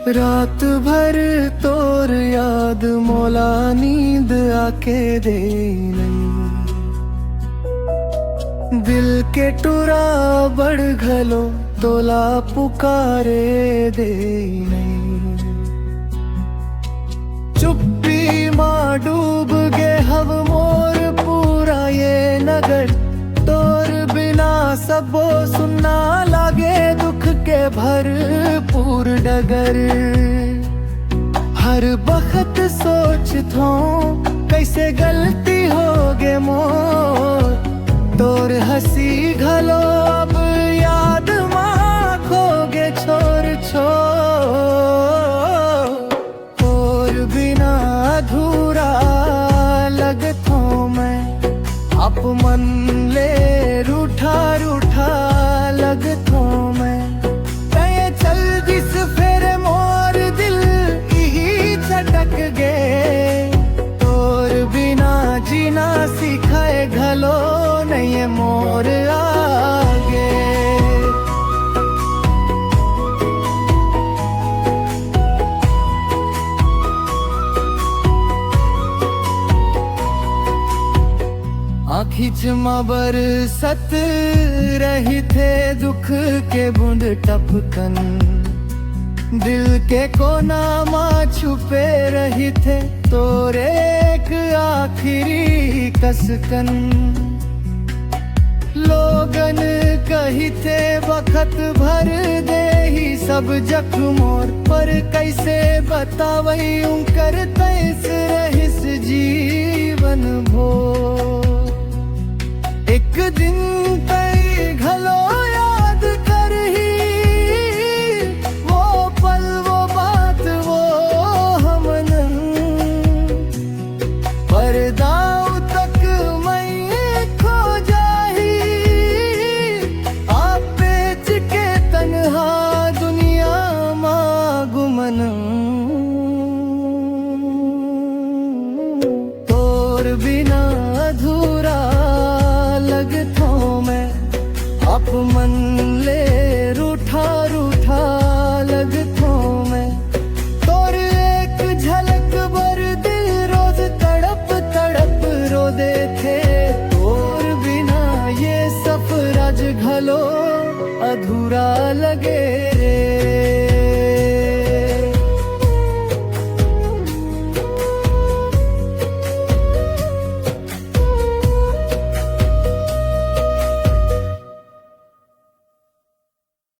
रात भर तोर याद मोला नींद आके दे नहीं। दिल के टुरा बढ़ घलो तोला पुकारे दे नहीं। चुप्पी माँ डूब गे हव मोर पूरा ये नगर। तोर बिना सबो सुनना लागे दुख के भरपूर डगर। हर बखत सोचथो कैसे गलती होगे मोर। तोर हंसी घलो अब याद माँ खोगे छोर छोर। और बिना अधूरा लगथो मैं अपमन ले रूठा रूठा लगथो मैं। तय चल जिस फेरे मोर दिल यही छटक गे। तोर बिना जीना सिखाए घलो नहीं मोर आगे। आँखी चमा बरसत रही थे दुख के बूंद टपकन। दिल के कोना माँ छुपे रही थे तोरे एक आखिरी कसकन। लोगन कही थे वक्त भर दे ही सब जख्मोर। पर कैसे बतावई उनकर तैस रहिस जीवन भोर। एक दिन तय घलो याद कर ही वो पल वो बात वो हमन। परदाऊ तक मैं खो जाही आप बेच के तन्हा दुनिया माँ गुमन। तोर बिना अधूरा लगथो मैं अपमन।